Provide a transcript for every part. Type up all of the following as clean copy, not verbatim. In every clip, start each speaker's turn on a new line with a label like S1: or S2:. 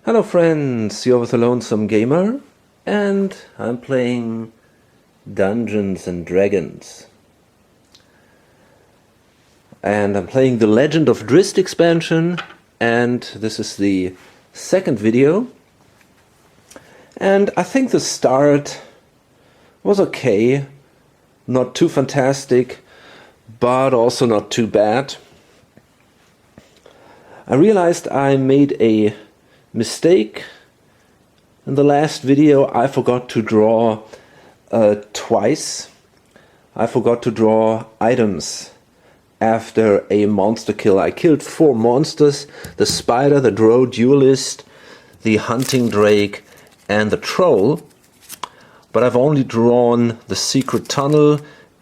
S1: Hello friends, you're with the Lonesome Gamer, and I'm playing Dungeons and Dragons. And I'm playing the Legend of Drizzt expansion, and this is the second video. And I think the start was okay, not too fantastic, but also not too bad. I realized I made a mistake in the last video. I forgot to draw twice. I forgot to draw items after a monster kill. I killed 4 monsters: the spider, the drow duelist, the hunting drake and the troll, but I've only drawn the secret tunnel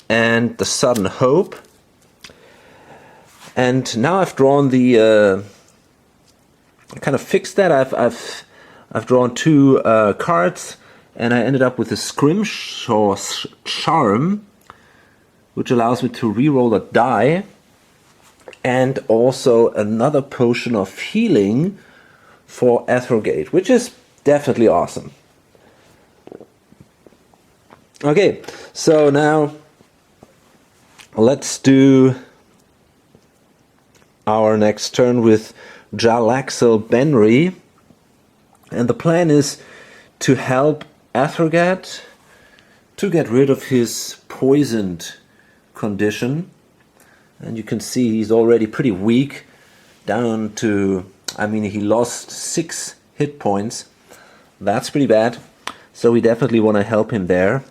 S1: and the sudden hope. And now I've drawn the I kind of fixed that. I've drawn 2 cards, and I ended up with a Scrimshaw Charm, which allows me to reroll a die, and also another potion of healing for Athrogate, which is definitely awesome. Okay, so now let's do our next turn with Jarlaxle Benry, and the plan is to help Athrogate to get rid of his poisoned condition. And you can see he's already pretty weak, down to, he lost 6 hit points. That's pretty bad, so we definitely want to help him there.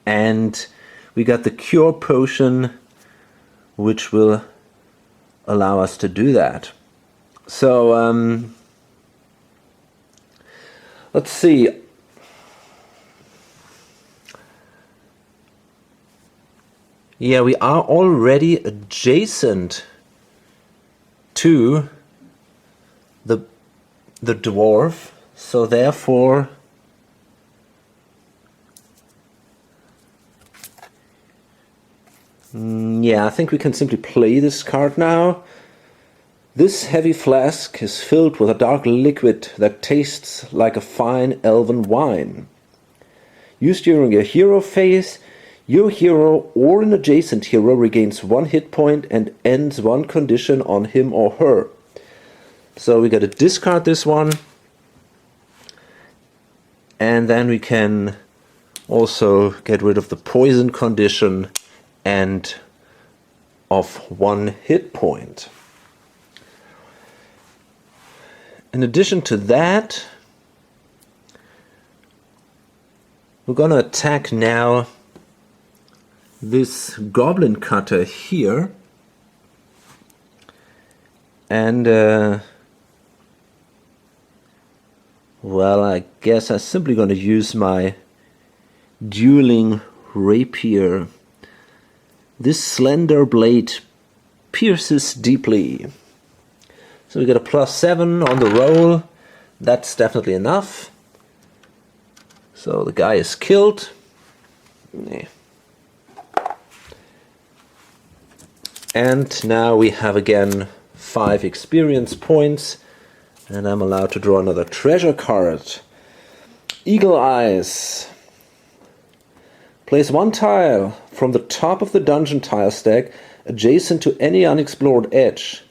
S1: And we got the cure potion, which will allow us to do that. So let's see. Yeah, we are already adjacent to the dwarf, so therefore yeah, I think we can simply play this card now. This heavy flask is filled with a dark liquid that tastes like a fine elven wine. Used during your hero phase, your hero or an adjacent hero regains 1 hit point and ends 1 condition on him or her. So we gotta discard this one, and then we can also get rid of the poison condition and of 1 hit point. In addition to that, we're gonna attack now this goblin cutter here, and well, I guess I'm simply gonna use my dueling rapier. This slender blade pierces deeply. So we get a +7 on the roll. That's definitely enough. So the guy is killed. And now we have again 5 experience points, and I'm allowed to draw another treasure card. Eagle Eyes. Place 1 tile from the top of the dungeon tile stack adjacent to any unexplored edge.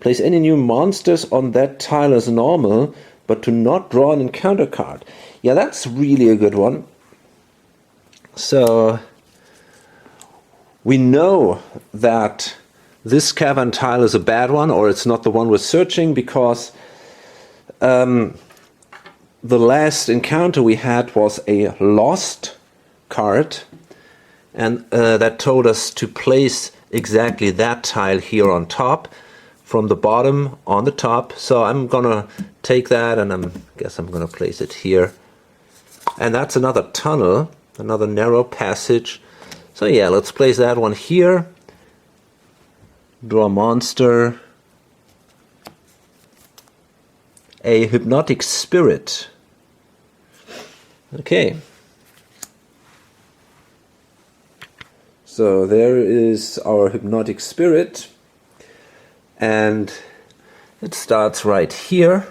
S1: Place any new monsters on that tile as normal, but do not draw an encounter card. Yeah, that's really a good one. So we know that this cavern tile is a bad one, or it's not the one we're searching, because the last encounter we had was a lost card, and that told us to place exactly that tile here on top, from the bottom on the top. So I'm gonna take that, and I guess I'm gonna place it here. And that's another tunnel, another narrow passage. So yeah, let's place that one here. Draw a monster. A hypnotic spirit. Okay. So there is our hypnotic spirit. And It starts right here.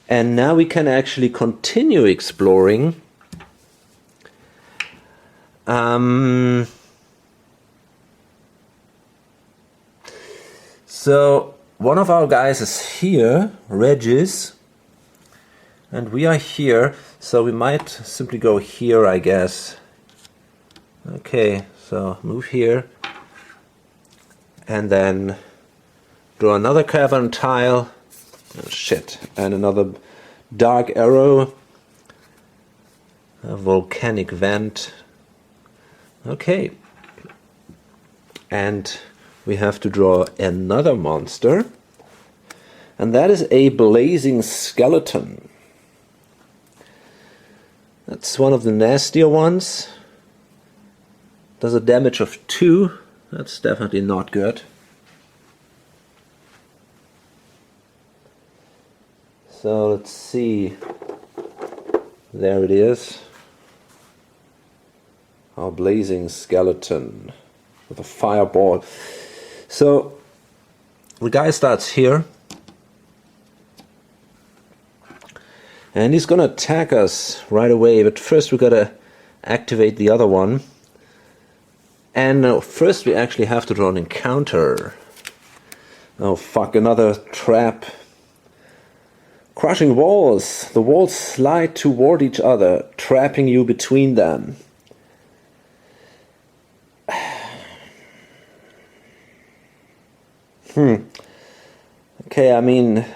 S1: And now we can actually continue exploring. So one of our guys is here, Regis, and we are here, so we might simply go here, I guess. Okay, so move here, and then draw another cavern tile. Oh, shit, and another dark arrow, a volcanic vent. Okay, and we have to draw another monster, and that is a blazing skeleton. That's one of the nastier ones. Does a damage of 2. That's definitely not good. So let's see. There it is. Our blazing skeleton with a fireball. So the guy starts here, and he's gonna attack us right away, but first we gotta activate the other one. And first we actually have to draw an encounter. Oh fuck, another trap. Crushing walls. The walls slide toward each other, trapping you between them. Okay, I mean,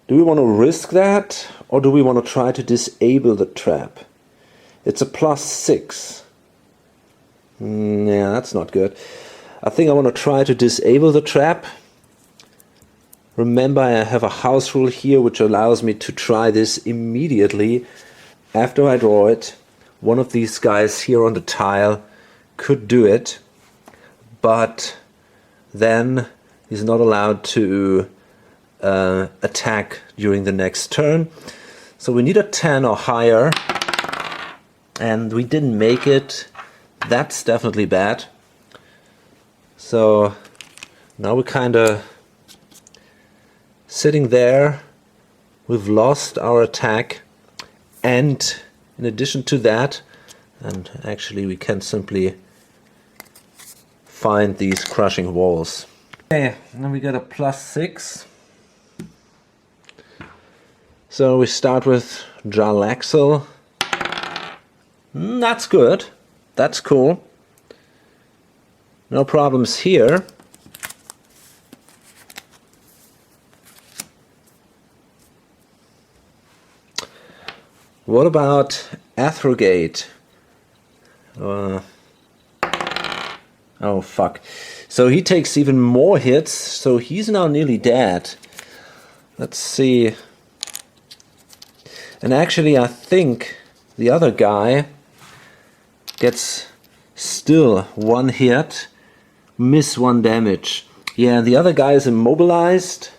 S1: do we want to risk that, or do we want to try to disable the trap? It's a +6. Yeah, that's not good. I think I want to try to disable the trap. Remember, I have a house rule here which allows me to try this immediately after I draw it. One of these guys here on the tile could do it, but then he's not allowed to attack during the next turn. So we need a 10 or higher, and we didn't make it. That's definitely bad. So now we're kind of sitting there. We've lost our attack, and in addition to that, and actually we can simply find these crushing walls. Okay, then we get a +6. So we start with Jarlaxle. That's good. That's cool. No problems here. What about Athrogate? Oh fuck. So he takes even more hits, so he's now nearly dead. Let's see. And actually I think the other guy gets still 1 hit, miss 1 damage. Yeah, the other guy is immobilized,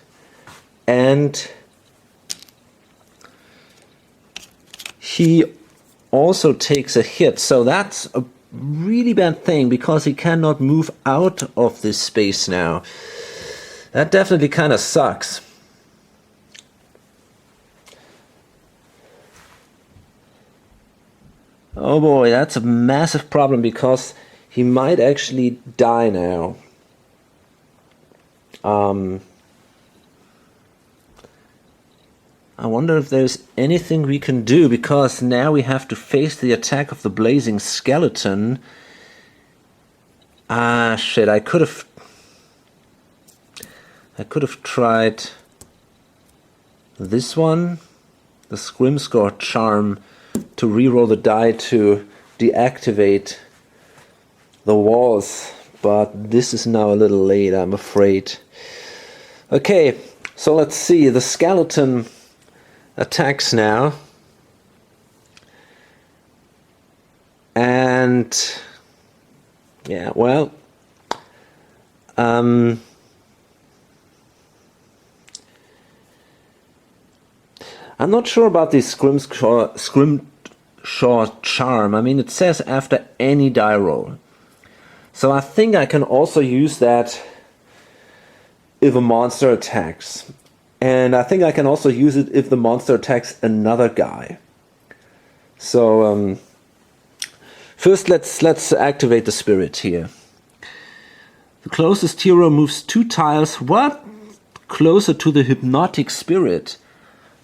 S1: and he also takes a hit. So that's a really bad thing, because he cannot move out of this space now. That definitely kind of sucks. Oh boy, that's a massive problem, because he might actually die now. I wonder if there's anything we can do, because now we have to face the attack of the blazing skeleton. Ah, shit, I could have tried this one, the Scrimscore charm, to reroll the die to deactivate the walls, but this is now a little late, I'm afraid. Okay, so let's see. The skeleton attacks now, and yeah, well, I'm not sure about the Scrimshaw charm. I mean, it says after any die roll. So I think I can also use that if a monster attacks. And I think I can also use it if the monster attacks another guy. So first let's activate the spirit here. The closest hero moves 2 tiles. What? Closer to the hypnotic spirit.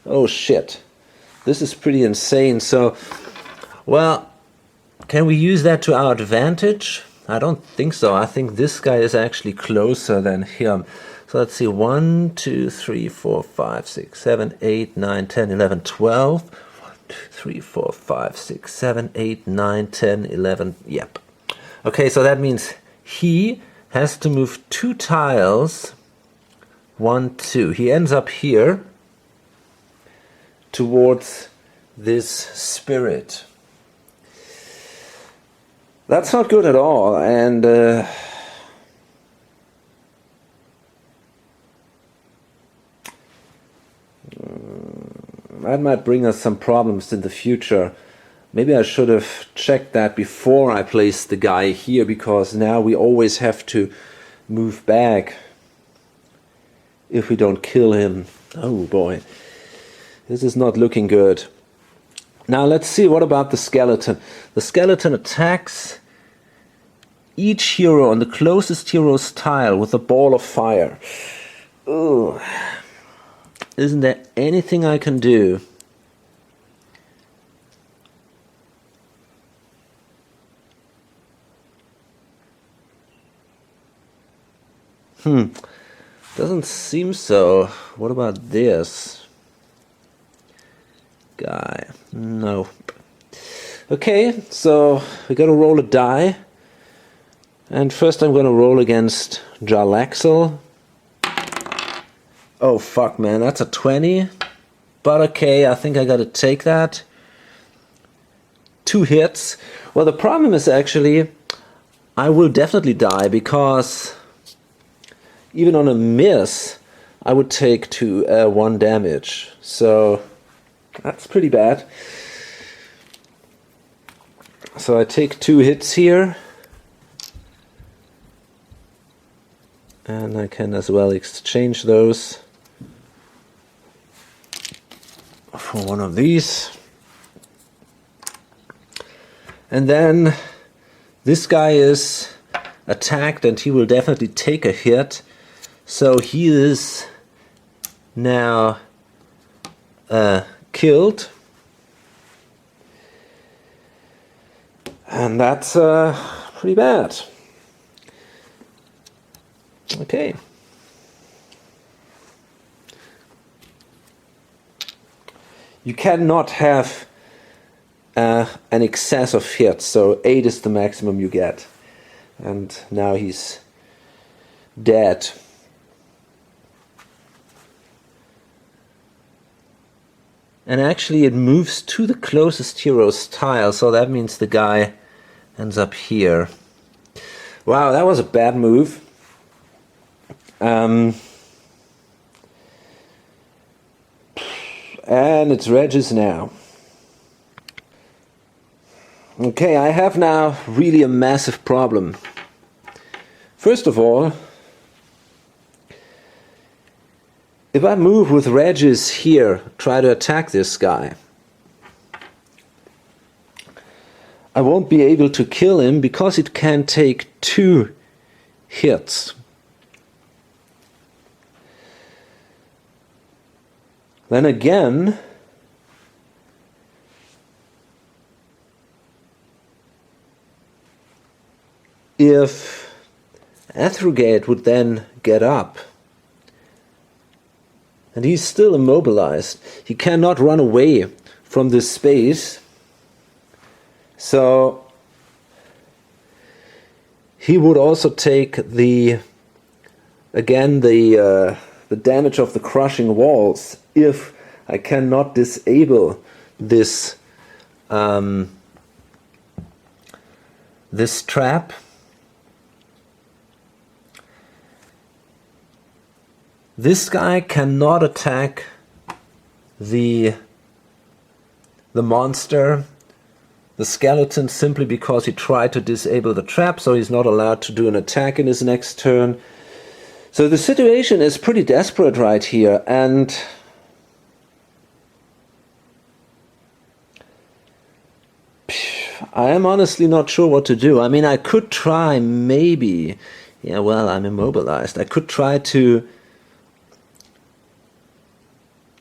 S1: Oh shit. This is pretty insane. So, well, can we use that to our advantage? I don't think so. I think this guy is actually closer than him. So let's see. 1, 2, 3, 4, 5, 6, 7, 8, 9, 10, 11, 12. 1, 2, 3, 4, 5, 6, 7, 8, 9, 10, 11. Yep. Okay, so that means he has to move 2 tiles. 1, 2. He ends up here towards this spirit. That's not good at all, and that might bring us some problems in the future. Maybe I should have checked that before I placed the guy here, because now we always have to move back if we don't kill him. Oh boy, this is not looking good. Now let's see, what about the skeleton? The skeleton attacks each hero on the closest hero's tile with a ball of fire. Ugh. Isn't there anything I can do? Doesn't seem so. What about this guy? No. Okay, so we gotta roll a die. And first I'm gonna roll against Jarlaxle. Oh fuck, man, that's a 20. But okay, I think I gotta take that. 2 hits. Well, the problem is actually I will definitely die, because even on a miss I would take 1 damage. So that's pretty bad. So I take 2 hits here. And I can as well exchange those for one of these. And then this guy is attacked and he will definitely take a hit. So he is now killed. And that's pretty bad. Okay. You cannot have an excess of hits, so 8 is the maximum you get. And now he's dead. And actually it moves to the closest hero's tile, so that means the guy ends up here. Wow, that was a bad move. And it's Regis now. Okay, I have now really a massive problem. First of all, if I move with Regis here, try to attack this guy, I won't be able to kill him because it can take 2 hits. Then again, if Athrugate would then get up, and he's still immobilized, he cannot run away from this space, so he would also take the damage of the crushing walls if I cannot disable this this trap. This guy cannot attack the monster, the skeleton, simply because he tried to disable the trap, so he's not allowed to do an attack in his next turn. So the situation is pretty desperate right here, and I am honestly not sure what to do. I mean, I could try maybe, yeah, well, I'm immobilized. I could try to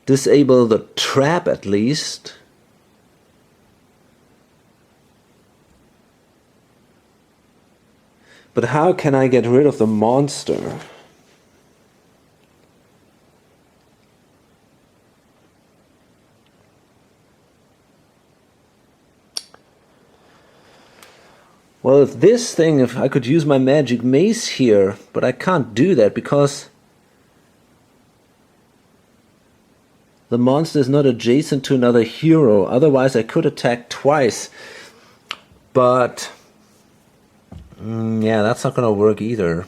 S1: disable the trap at least. But how can I get rid of the monster? Well, if I could use my magic mace here, but I can't do that because the monster is not adjacent to another hero. Otherwise I could attack twice. But yeah, that's not gonna work either.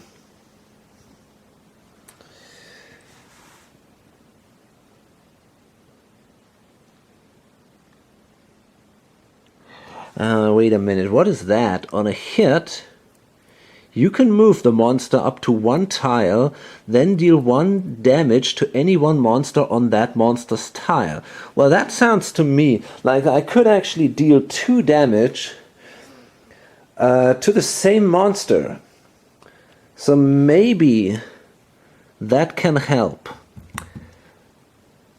S1: Wait a minute, what is that? On a hit, you can move the monster up to 1 tile, then deal 1 damage to any one monster on that monster's tile. Well, that sounds to me like I could actually deal 2 damage to the same monster. So maybe that can help.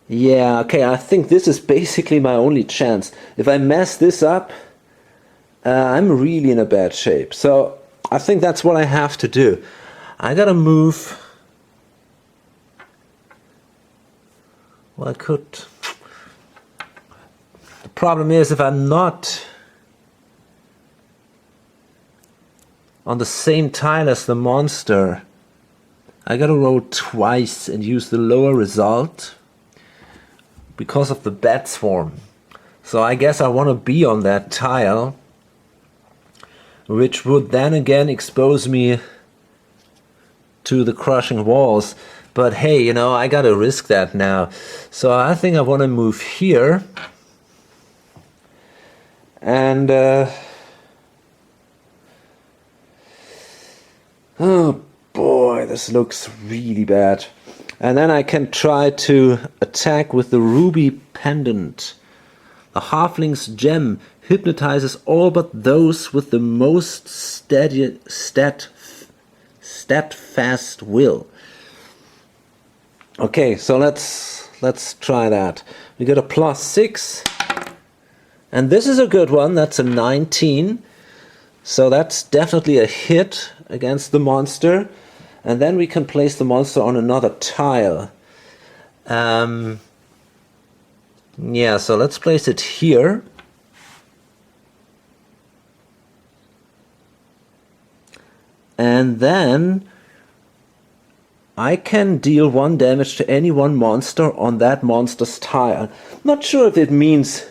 S1: Yeah, okay, I think this is basically my only chance. If I mess this up, I'm really in a bad shape. So I think that's what I have to do. I gotta move. Well, I could. The problem is if I'm not on the same tile as the monster, I gotta roll twice and use the lower result because of the bat swarm. So I guess I want to be on that tile, which would then again expose me to the crushing walls. But hey, you know, I gotta risk that now. So I think I want to move here. And oh boy, this looks really bad. And then I can try to attack with the ruby pendant. The halfling's gem hypnotizes all but those with the most steadfast will. Okay, so let's try that. We got a +6, and this is a good one. That's a 19, so that's definitely a hit against the monster. And then we can place the monster on another tile. Yeah, so let's place it here. And then I can deal 1 damage to any one monster on that monster's tile. Not sure if it means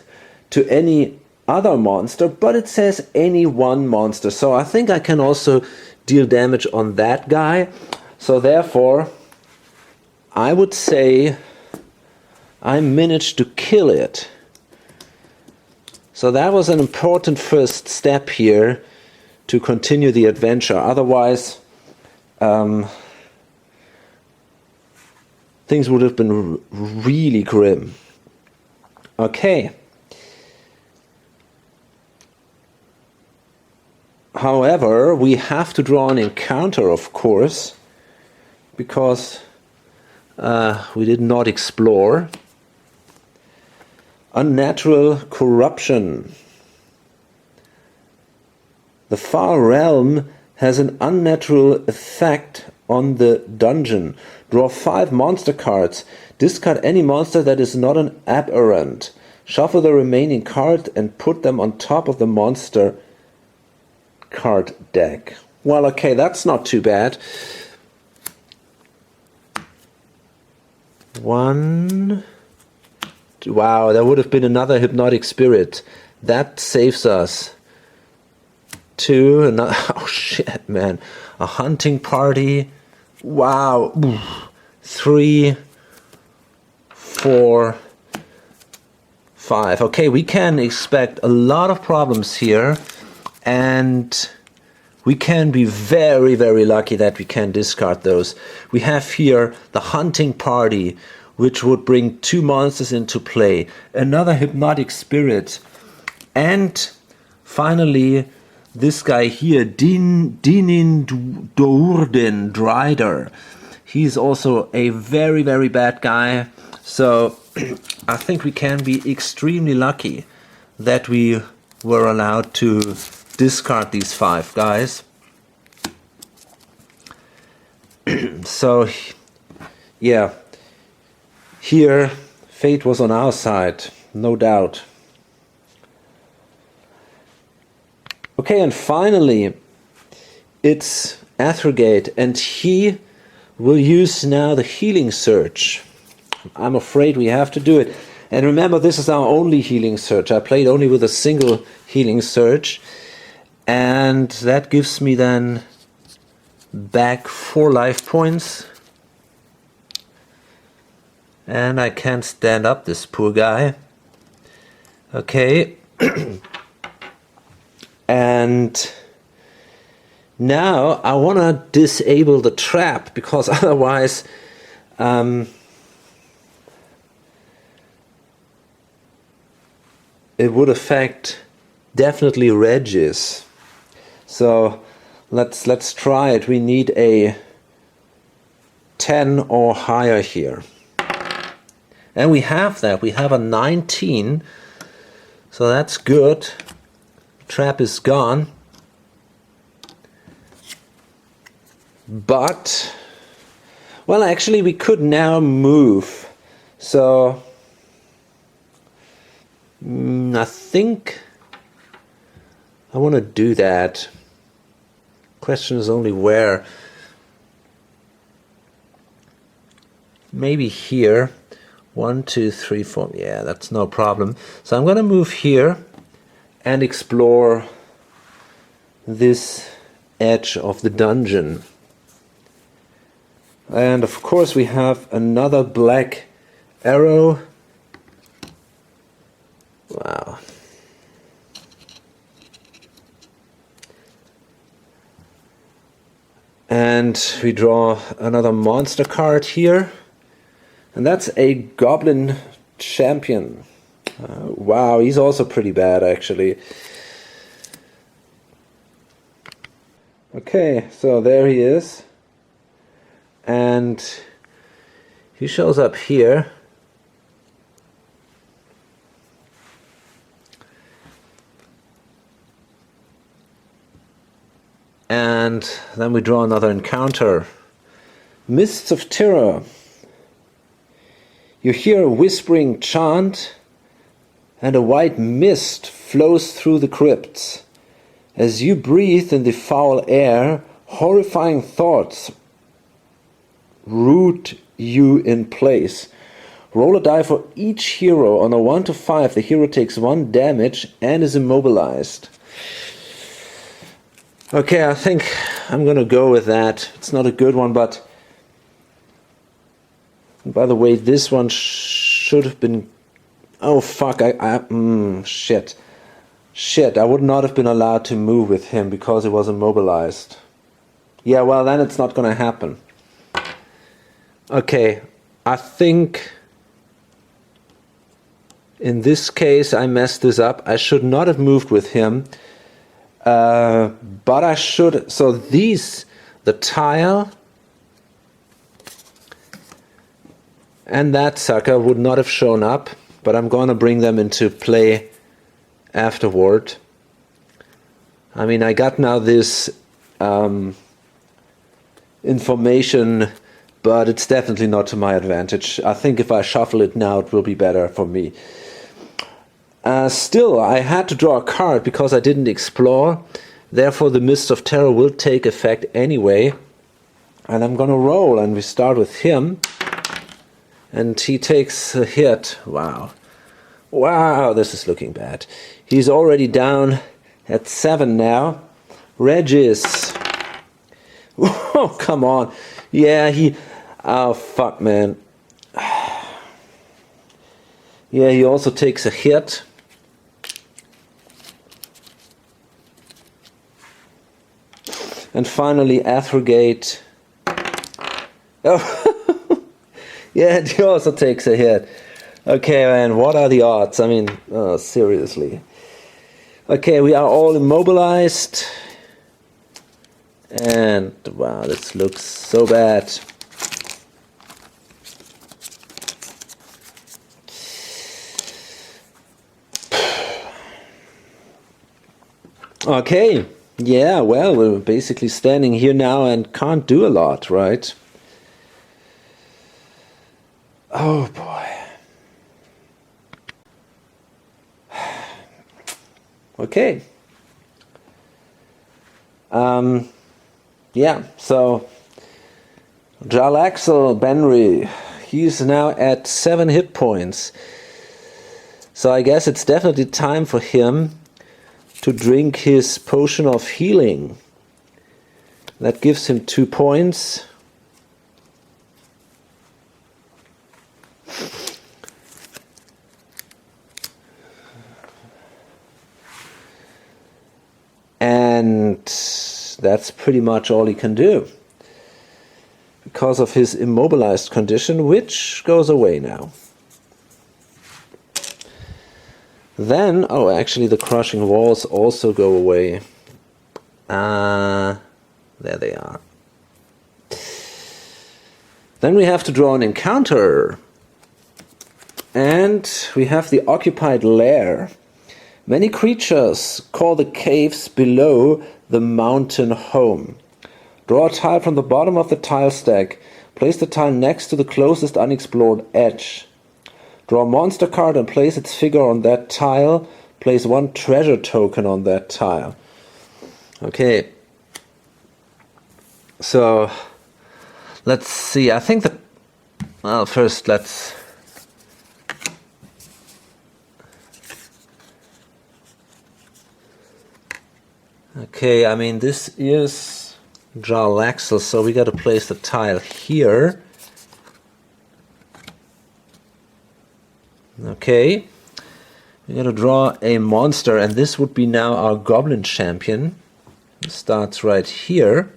S1: to any other monster, but it says any one monster. So I think I can also deal damage on that guy. So therefore, I would say I managed to kill it. So that was an important first step here to continue the adventure. Otherwise, things would have been really grim. Okay. However, we have to draw an encounter, of course, because we did not explore. Unnatural corruption. The far realm has an unnatural effect on the dungeon. Draw 5 monster cards. Discard any monster that is not an aberrant. Shuffle the remaining cards and put them on top of the monster card deck. Well, okay, that's not too bad. 1. Wow, there would have been another hypnotic spirit. That saves us. 2. Another, oh shit, man. A hunting party. Wow. 3, 4, 5. Okay, we can expect a lot of problems here, and we can be very, very lucky that we can discard those. We have here the hunting party, which would bring 2 monsters into play, another hypnotic spirit, and finally this guy here, Dinin Dourden Drider. He's also a very, very bad guy. So I think we can be extremely lucky that we were allowed to discard these 5 guys. So yeah, here fate was on our side, no doubt. Okay, and finally it's Athergate, and he will use now the healing surge. I'm afraid we have to do it. And remember, this is our only healing surge. I played only with a single healing surge, and that gives me then back 4 life points. And I can't stand up this poor guy. Okay. And now I want to disable the trap, because otherwise it would affect definitely Regis. So let's try it. We need a 10 or higher here. And we have that. We have a 19. So that's good. Trap is gone. But, well, actually we could now move. So I think I want to do that. Question is only where. Maybe here. 1, 2, 3, 4. Yeah, that's no problem. So I'm going to move here and explore this edge of the dungeon. And of course we have another black arrow. Wow. And we draw another monster card here. And that's a goblin champion. Wow, he's also pretty bad actually. Okay, so there he is. And he shows up here. And then we draw another encounter. Mists of Terror. You hear a whispering chant, and a white mist flows through the crypts. As you breathe in the foul air, horrifying thoughts root you in place. Roll a die for each hero. On a 1 to 5, the hero takes 1 damage and is immobilized. Okay, I think I'm gonna go with that. It's not a good one, but by the way, this one should have been... Oh fuck, shit. Shit, I would not have been allowed to move with him because he was immobilized. Yeah, well then it's not gonna happen. Okay, I think in this case I messed this up. I should not have moved with him. But I should... So these, the tile and that sucker would not have shown up, but I'm going to bring them into play afterward. I mean, I got now this information, but it's definitely not to my advantage. I think if I shuffle it now, it will be better for me. Still, I had to draw a card because I didn't explore. Therefore, the Mist of Terror will take effect anyway. And I'm going to roll, and we start with him. And he takes a hit. Wow. Wow, this is looking bad. He's already down at 7 now. Regis. Oh, come on. Yeah, he... Oh, fuck, man. Yeah, he also takes a hit. And finally, Athrogate. Oh, yeah, he also takes a hit. Okay, man, what are the odds? I mean, seriously. Okay, we are all immobilized. And, wow, this looks so bad. Okay, yeah, well, we're basically standing here now and can't do a lot, right? Oh, boy. Okay. Yeah, so Jarlaxle Benry, he's now at 7 hit points. So I guess it's definitely time for him to drink his potion of healing. That gives him 2 points. And that's pretty much all he can do, because of his immobilized condition, which goes away now. Then, oh, actually the crushing walls also go away. There they are. Then we have to draw an encounter. And we have the occupied lair. Many creatures call the caves below the mountain home. Draw a tile from the bottom of the tile stack. Place the tile next to the closest unexplored edge. Draw a monster card and place its figure on that tile. Place 1 treasure token on that tile. Okay. So, let's see. I think that... Well, first let's... Okay, I mean, this is Jarlaxle, so we got to place the tile here. Okay, we're going to draw a monster, and this would be now our Goblin Champion. It starts right here.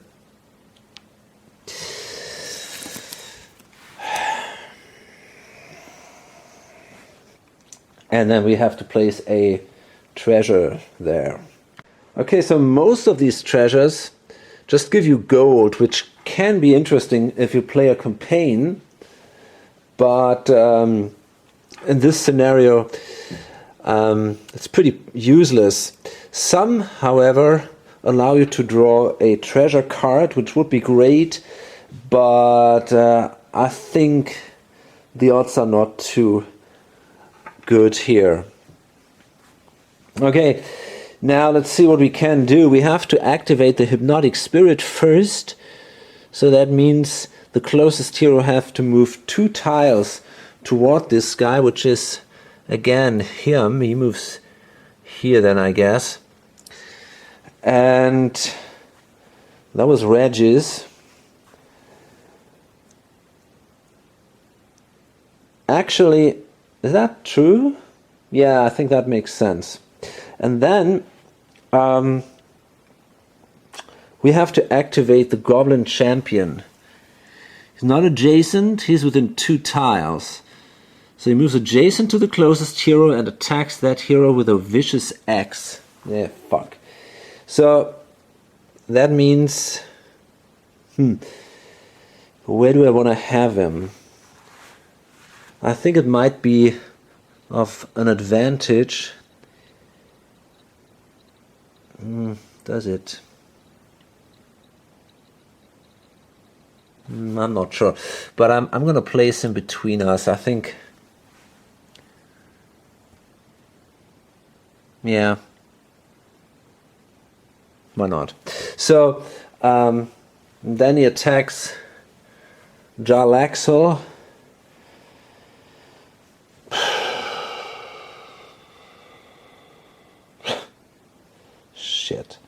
S1: And then we have to place a treasure there. Okay, so most of these treasures just give you gold, which can be interesting if you play a campaign. But in this scenario, it's pretty useless. Some, however, allow you to draw a treasure card, which would be great. But I think the odds are not too good here. Okay. Now let's see what we can do. We have to activate the Hypnotic Spirit first. So that means the closest hero have to move 2 tiles toward this guy, which is again him. He moves here then, I guess. And that was Regis. Actually, is that true? Yeah, I think that makes sense. And then we have to activate the Goblin Champion. He's not adjacent, he's within 2 tiles. So he moves adjacent to the closest hero and attacks that hero with a vicious axe. Yeah, fuck. So that means... where do I want to have him? I think it might be of an advantage. Does it? I'm not sure, but I'm gonna place him between us. I think, yeah, why not? So then he attacks Jarlaxle. Shit.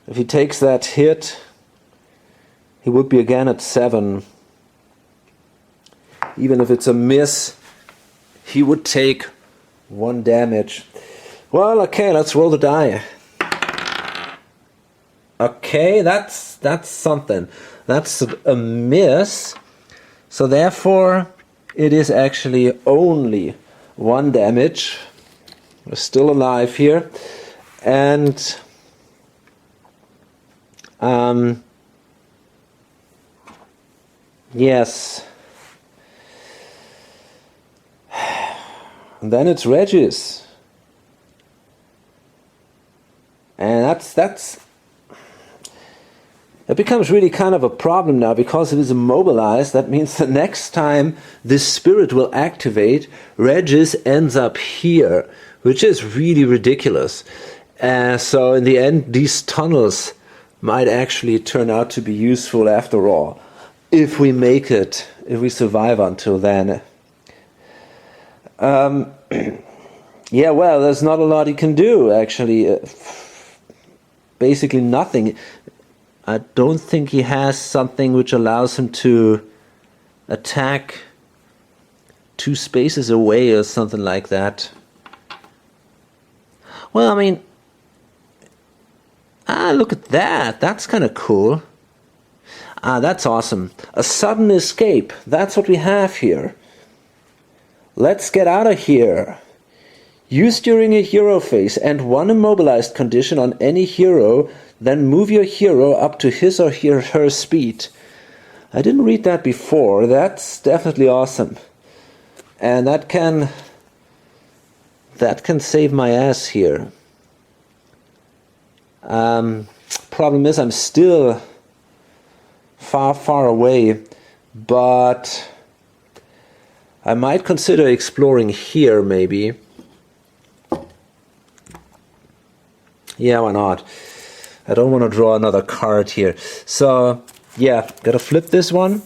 S1: If he takes that hit, he would be again at 7. Even if it's a miss, he would take 1 damage. Well, okay, let's roll the die. Okay, that's something. That's a miss. So therefore, it is actually only 1 damage. We're still alive here. And yes. And then it's Regis. And that becomes really kind of a problem now, because it is immobilized. That means the next time this spirit will activate, Regis ends up here, which is really ridiculous. So in the end, these tunnels might actually turn out to be useful after all, if we make it, if we survive until then. Yeah, well, there's not a lot he can do, actually. Basically nothing. I don't think he has something which allows him to attack 2 spaces away or something like that. Well, I mean, look at that. That's kind of cool. That's awesome. A sudden escape. That's what we have here. Let's get out of here. Use during a hero phase and 1 immobilized condition on any hero, then move your hero up to his or her speed. I didn't read that before. That's definitely awesome. And that can save my ass here. Problem is, I'm still far away, but I might consider exploring here, maybe. Yeah, why not? I don't want to draw another card here. So, yeah, gotta flip this one.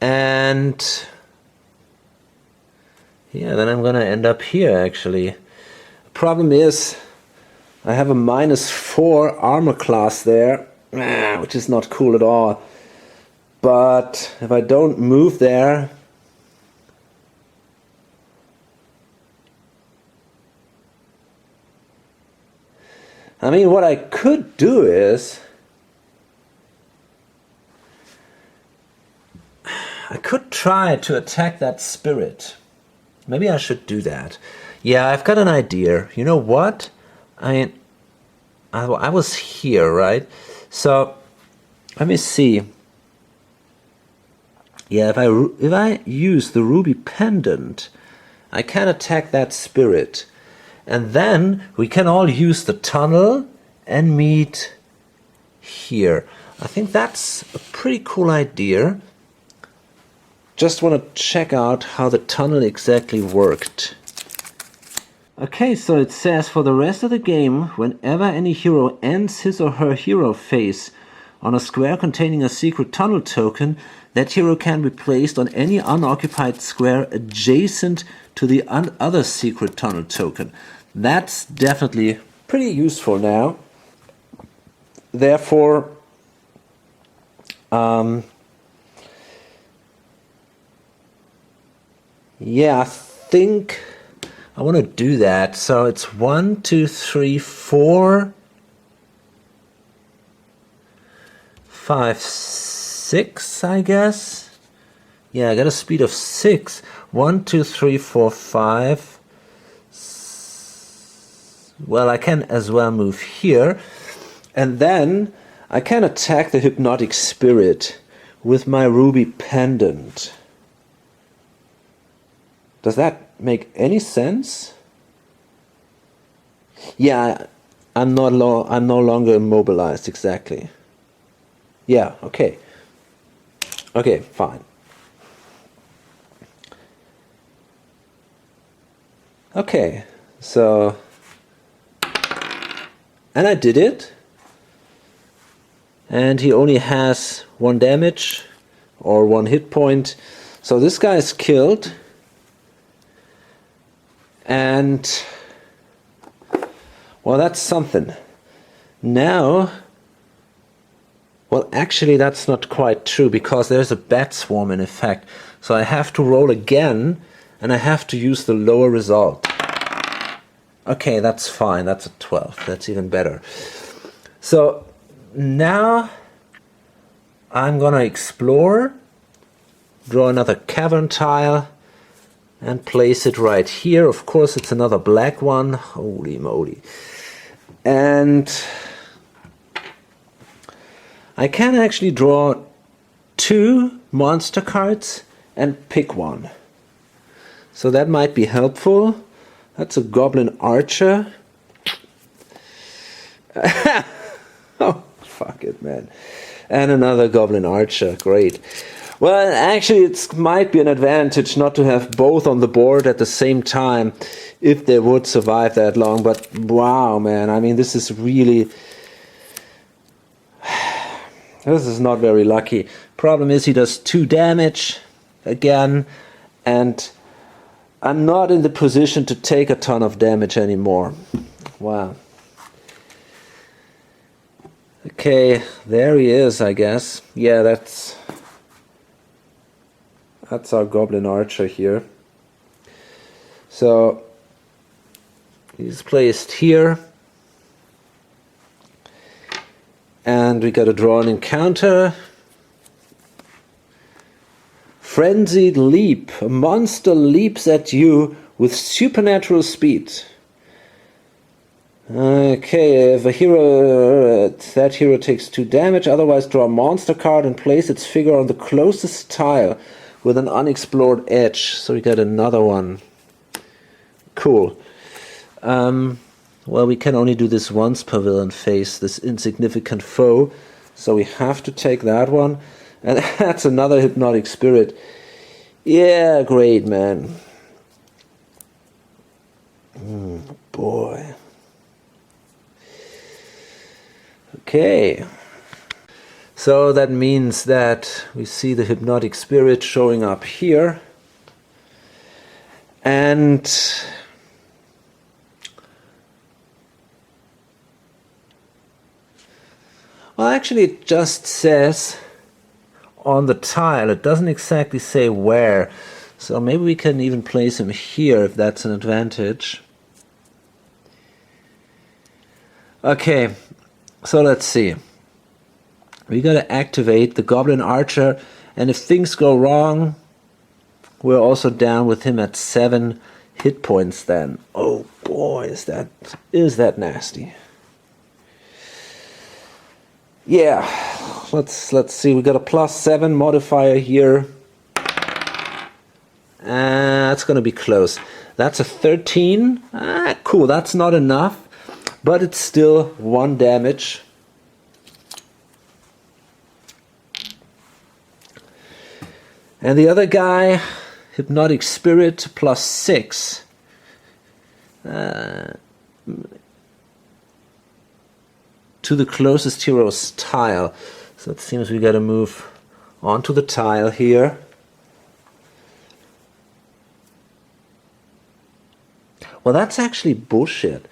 S1: And yeah, then I'm gonna end up here, actually. Problem is, I have a -4 armor class there, which is not cool at all. But if I don't move there, I mean, what I could do is, I could try to attack that spirit. Maybe I should do that. Yeah, I've got an idea. You know what? I was here, right? So, let me see. Yeah, if I use the ruby pendant, I can attack that spirit. And then we can all use the tunnel and meet here. I think that's a pretty cool idea. Just want to check out how the tunnel exactly worked. Okay, so it says for the rest of the game, whenever any hero ends his or her hero phase on a square containing a secret tunnel token, that hero can be placed on any unoccupied square adjacent to the other secret tunnel token. That's definitely pretty useful now. Therefore, yeah, I think I want to do that. So it's 1, 2, 3, 4, 5, 6, I guess. Yeah, I got a speed of 6. 1, 2, 3, 4, 5. Well, I can as well move here. And then I can attack the hypnotic spirit with my ruby pendant. Does that make any sense? Yeah, I'm no longer immobilized, exactly. Yeah, okay. Okay, fine. Okay, so... And I did it. And he only has 1 damage or 1 hit point. So this guy is killed. And well, that's something. Now Well, actually that's not quite true, because there's a bat swarm in effect. So I have to roll again, and I have to use the lower result. Okay, that's fine. That's a 12. That's even better. So now I'm gonna explore, draw another cavern tile, and place it right here. Of course, it's another black one. Holy moly. And I can actually draw 2 monster cards and pick one. So that might be helpful. That's a goblin archer. Oh, fuck it, man. And another goblin archer. Great. Well, actually, it might be an advantage not to have both on the board at the same time if they would survive that long. But wow, man. I mean, this is really... This is not very lucky. Problem is he does 2 damage again, and I'm not in the position to take a ton of damage anymore. Wow. Okay, there he is, I guess. Yeah, that's our goblin archer here. So he's placed here. And we got to draw an encounter. Frenzied Leap. A monster leaps at you with supernatural speed. Okay, if a hero, that hero takes 2 damage, otherwise draw a monster card and place its figure on the closest tile with an unexplored edge. So we got another one. Cool. Well, we can only do this once per villain phase, this insignificant foe. So we have to take that one. And that's another hypnotic spirit. Yeah, great, man. Boy. Okay. So that means that we see the hypnotic spirit showing up here. And... well, actually it just says on the tile. It doesn't exactly say where. So maybe we can even place him here if that's an advantage. Okay, so let's see. We gotta activate the Goblin Archer, and if things go wrong, we're also down with him at 7 hit points then. Oh boy, is that nasty. Yeah, let's see. We got a +7 modifier here. That's gonna be close. That's a 13. Cool, that's not enough, but it's still 1 damage. And the other guy, Hypnotic Spirit, +6. To the closest hero's tile. So it seems we gotta move onto the tile here. Well, that's actually bullshit.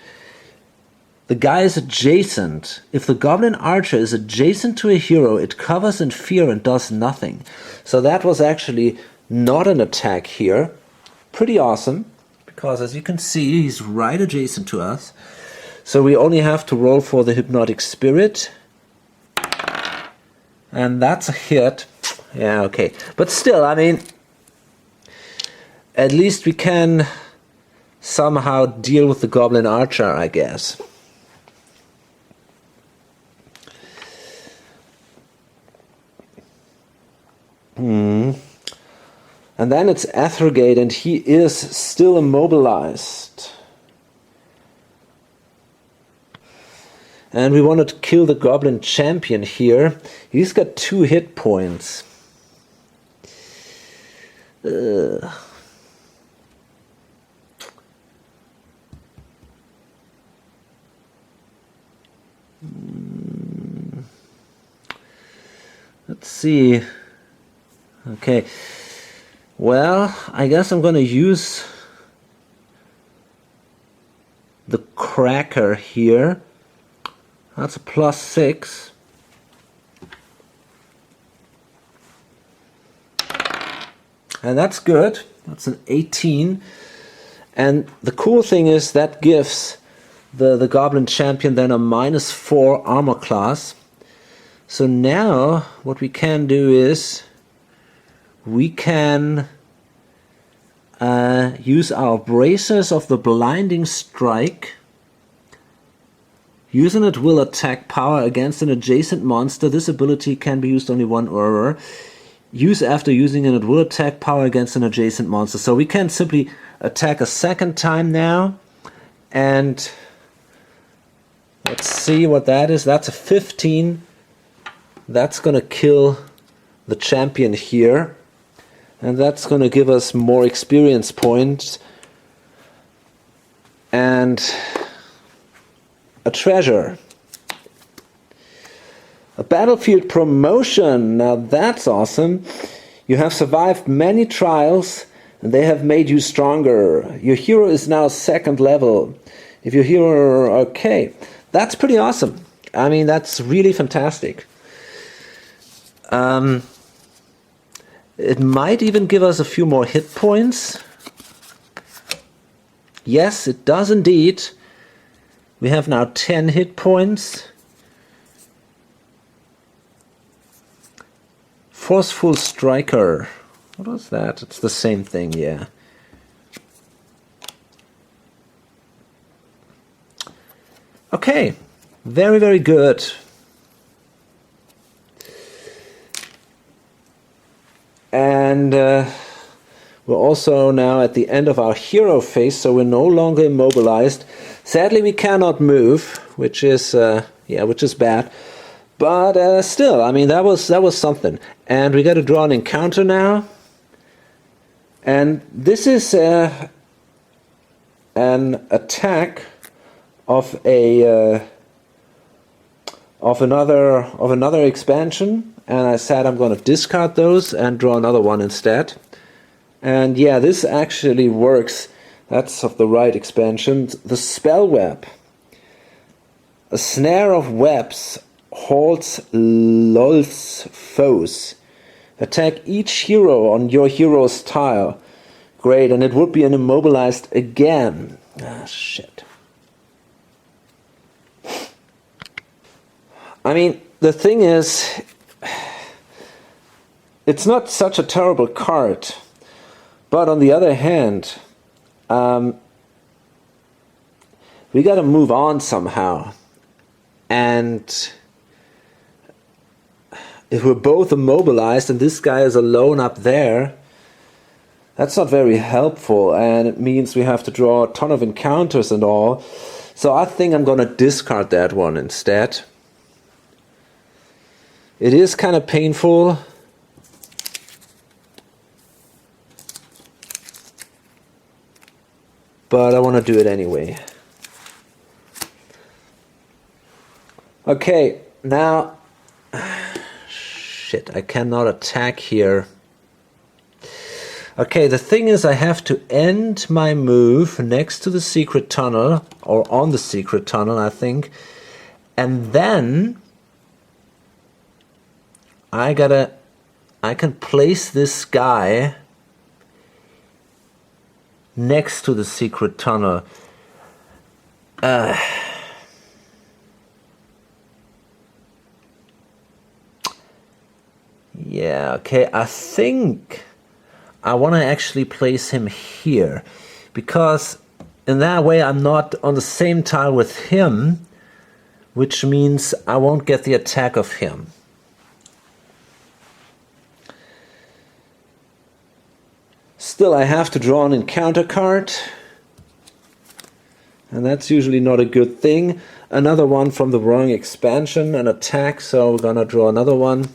S1: The guy is adjacent. If the Goblin Archer is adjacent to a hero, it covers in fear and does nothing. So that was actually not an attack here. Pretty awesome, because as you can see, he's right adjacent to us. So we only have to roll for the Hypnotic Spirit. And that's a hit. Yeah, okay. But still, I mean, at least we can somehow deal with the Goblin Archer, I guess. And then it's Athergate, and he is still immobilized. And we wanted to kill the Goblin Champion here. He's got 2 hit points. Let's see. Okay. Well, I guess I'm going to use the Cracker here. That's a +6. And that's good. That's an 18. And the cool thing is that gives the Goblin Champion then a -4 armor class. So now what we can do is we can use our Bracers of the Blinding Strike. Use an at-will attack power against an adjacent monster. This ability can be used only one hour. Use after using an at-will attack power against an adjacent monster. So we can simply attack a second time now. And let's see what that is. That's a 15. That's going to kill the champion here. And that's going to give us more experience points. And a treasure. A battlefield promotion. Now that's awesome. You have survived many trials and they have made you stronger. Your hero is now 2nd level. If your hero... Okay. That's pretty awesome. I mean, that's really fantastic. It might even give us a few more hit points. Yes, it does indeed. We have now 10 hit points. Forceful Striker. What was that? It's the same thing, yeah. Okay, very, very good. And we're also now at the end of our hero phase, so we're no longer immobilized. Sadly, we cannot move, which is which is bad. But still, I mean, that was something. And we got to draw an encounter now. And this is an attack of another expansion. And I said I'm going to discard those and draw another one instead. And yeah, this actually works. That's of the right expansion. The Spell Web. A snare of webs holds lulls foes. Attack each hero on your hero's tile. Great, and it would be an immobilized again. Ah, shit. I mean, the thing is, it's not such a terrible card, but on the other hand, we got to move on somehow. And if we're both immobilized and this guy is alone up there, that's not very helpful, and it means we have to draw a ton of encounters and all. So I think I'm going to discard that one instead. It is kind of painful. But I want to do it anyway. Okay, now... Shit, I cannot attack here. Okay, the thing is I have to end my move next to the secret tunnel, or on the secret tunnel, I think. And then I can place this guy next to the secret tunnel. Yeah, okay, I think I want to actually place him here, because in that way I'm not on the same tile with him, which means I won't get the attack of him. Still, I have to draw an encounter card, and that's usually not a good thing. Another one from the wrong expansion, an attack, so we're gonna draw another one.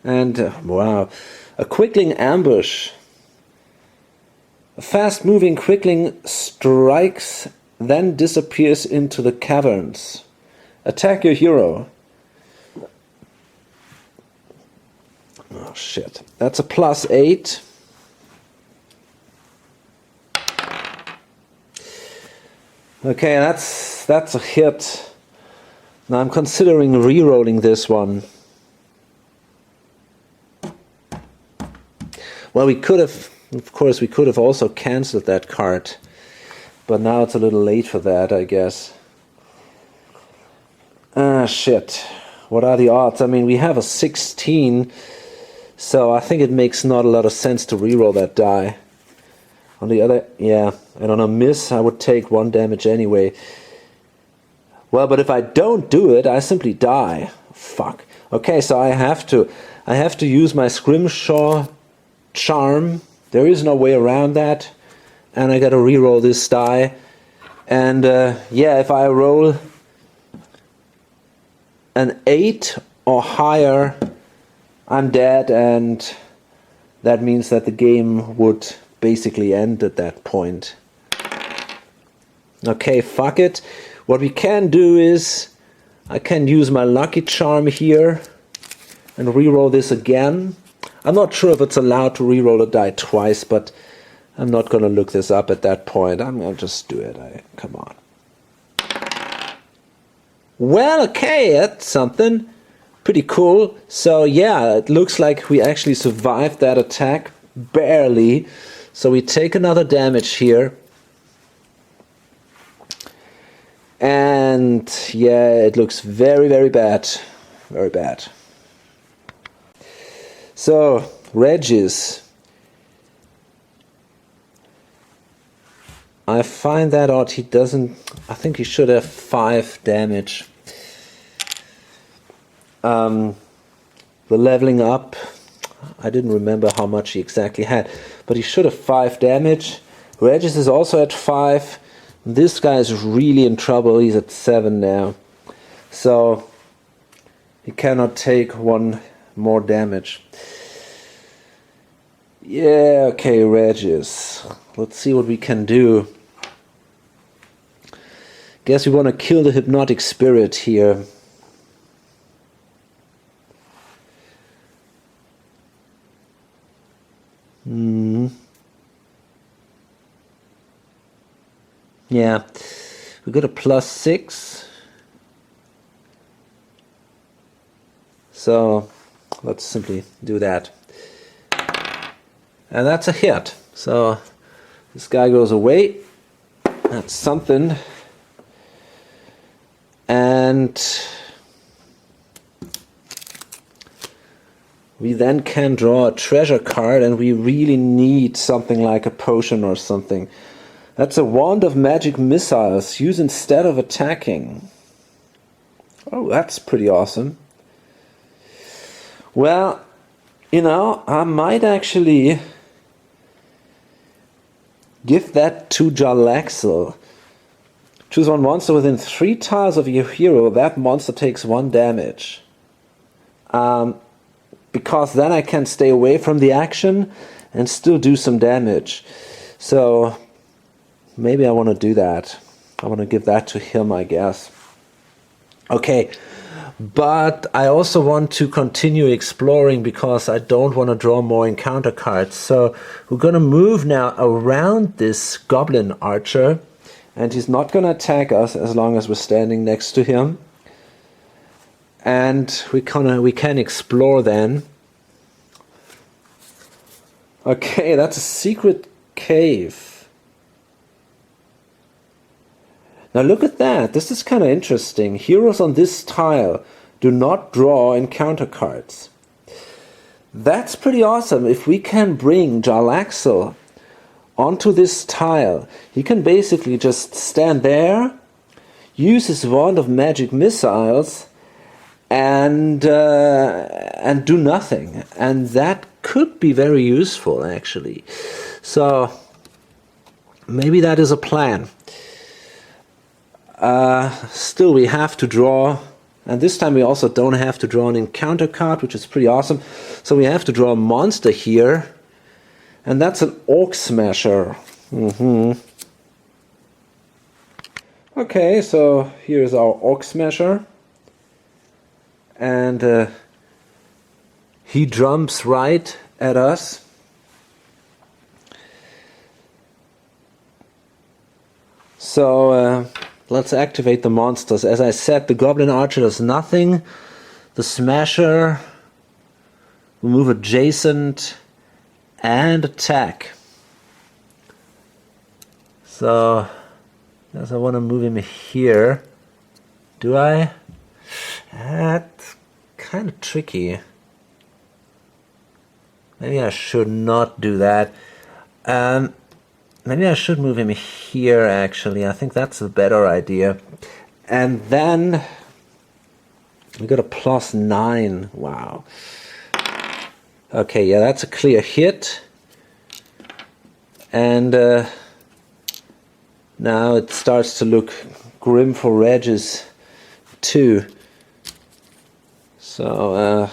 S1: And wow, a Quickling Ambush. A fast-moving Quickling strikes, then disappears into the caverns. Attack your hero. Oh shit, that's a +8. Okay, that's a hit. Now I'm considering re-rolling this one. Well, we could have, of course, we could have also cancelled that card. But now it's a little late for that, I guess. Ah, shit. What are the odds? I mean, we have a 16, so I think it makes not a lot of sense to reroll that die. On the other, yeah, and on a miss, I would take 1 damage anyway. Well, but if I don't do it, I simply die. Fuck. Okay, so I have to use my Scrimshaw charm. There is no way around that. And I gotta reroll this die. And yeah, if I roll an 8 or higher, I'm dead, and that means that the game would basically end at that point. Okay, fuck it. What we can do is I can use my lucky charm here and reroll this again. I'm not sure if it's allowed to reroll a die twice, but I'm not gonna look this up at that point. I'm gonna just do it. Come on. Well, okay, that's something pretty cool. So yeah, it looks like we actually survived that attack, barely. So we take another damage here. And yeah, it looks very, very bad. Very bad. So, Regis. I find that odd. He doesn't... I think he should have 5 damage. The leveling up, I didn't remember how much he exactly had, but he should have 5 damage. Regis is also at 5. This guy is really in trouble. He's at 7 now. So he cannot take 1 more damage. Yeah, okay, Regis. Let's see what we can do. Guess we want to kill the hypnotic spirit here. Yeah, we got a +6. So let's simply do that. And that's a hit. So this guy goes away. That's something. And we then can draw a treasure card, and we really need something like a potion or something. That's a wand of magic missiles. Use instead of attacking. Oh, that's pretty awesome. Well, you know, I might actually give that to Jarlaxle. Choose 1 monster within 3 tiles of your hero. That monster takes 1 damage. Because then I can stay away from the action and still do some damage. So maybe I want to do that. I want to give that to him, I guess. Okay, but I also want to continue exploring because I don't want to draw more encounter cards. So we're going to move now around this goblin archer, and he's not going to attack us as long as we're standing next to him. And we can explore then. Okay, that's a secret cave. Now look at that. This is kind of interesting. Heroes on this tile do not draw encounter cards. That's pretty awesome. If we can bring Jarlaxle onto this tile, he can basically just stand there, use his wand of magic missiles, and do nothing. And that could be very useful, actually. So maybe that is a plan. Still, we have to draw, and this time we also don't have to draw an encounter card, which is pretty awesome. So we have to draw a monster here, and that's an Orc Smasher. Okay, so here's our Orc Smasher, and he jumps right at us. So let's activate the monsters. As I said, the Goblin Archer does nothing. The Smasher will move adjacent, and attack. So, I guess I want to move him here. Do I? That's kind of tricky. Maybe I should not do that. Maybe I should move him here, actually. I think that's a better idea. And then we got a +9. Wow. Okay, yeah, that's a clear hit. And now it starts to look grim for Regis too. So,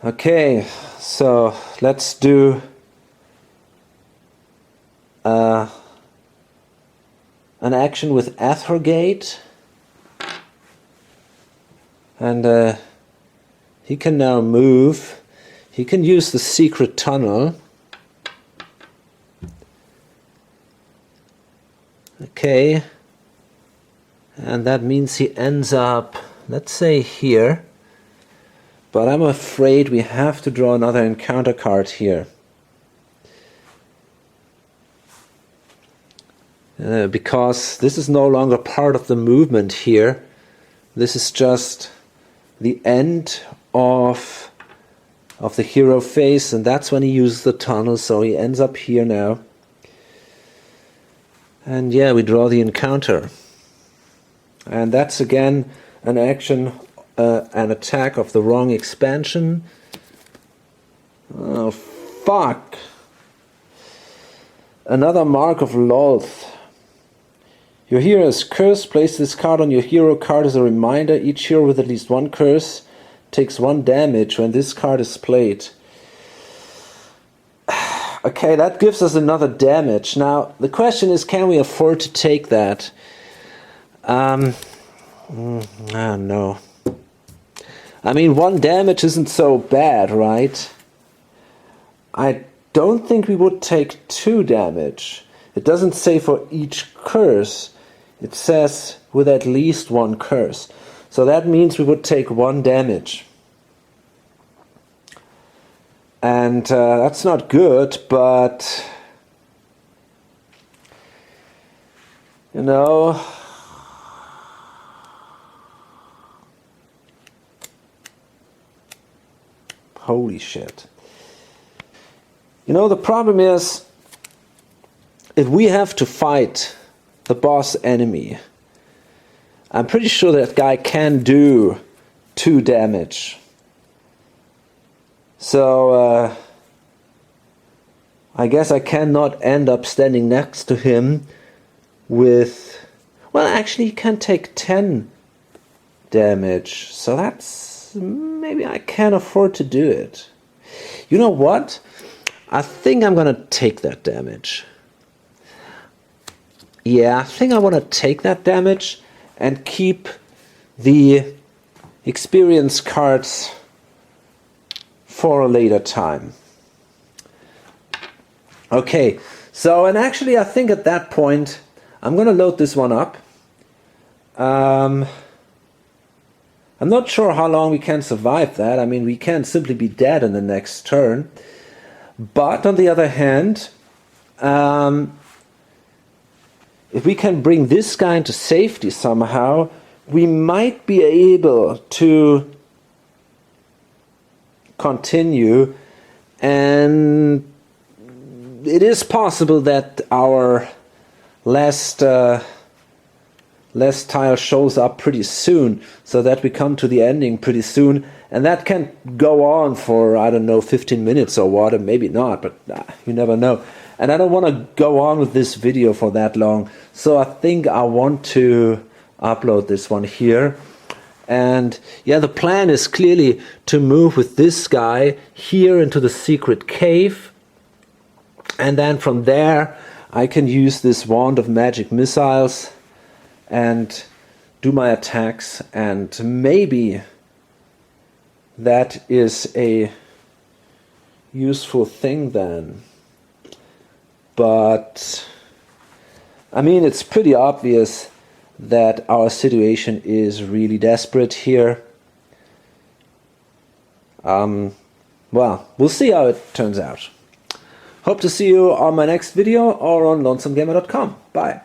S1: okay, so let's do an action with Athergate, and he can now move. He can use the secret tunnel. Okay, and that means he ends up, let's say, here. But I'm afraid we have to draw another encounter card here. Because this is no longer part of the movement here. This is just the end of the hero phase, and that's when he uses the tunnel, so he ends up here now. And yeah, we draw the encounter. And that's again an action, an attack of the wrong expansion. Oh, fuck. Another mark of Loath. Your hero is cursed. Place this card on your hero card as a reminder. Each hero with at least one curse takes 1 damage when this card is played. Okay, that gives us another damage. Now, the question is, can we afford to take that? I don't know. I mean, 1 damage isn't so bad, right? I don't think we would take 2 damage. It doesn't say for each curse. It says with at least 1 curse. So that means we would take 1 damage. And that's not good, but you know, holy shit. You know, the problem is, if we have to fight the boss enemy, I'm pretty sure that guy can do 2 damage. So, I guess I cannot end up standing next to him with... Well, actually, he can take 10 damage. So that's... Maybe I can afford to do it. You know what? I think I'm gonna take that damage. Yeah, I think I want to take that damage and keep the experience cards for a later time. Okay, so, and actually I think at that point I'm going to load this one up. I'm not sure how long we can survive that. I mean, we can simply be dead in the next turn. But on the other hand, if we can bring this guy into safety somehow, we might be able to continue, and it is possible that our last tile shows up pretty soon, so that we come to the ending pretty soon, and that can go on for, I don't know, 15 minutes or what, or maybe not, but you never know. And I don't want to go on with this video for that long, so I think I want to upload this one here. And yeah, the plan is clearly to move with this guy here into the secret cave, and then from there I can use this wand of magic missiles and do my attacks, and maybe that is a useful thing then. but I mean, it's pretty obvious that our situation is really desperate here. Well, we'll see how it turns out. Hope to see you on my next video or on lonesomegamer.com. Bye.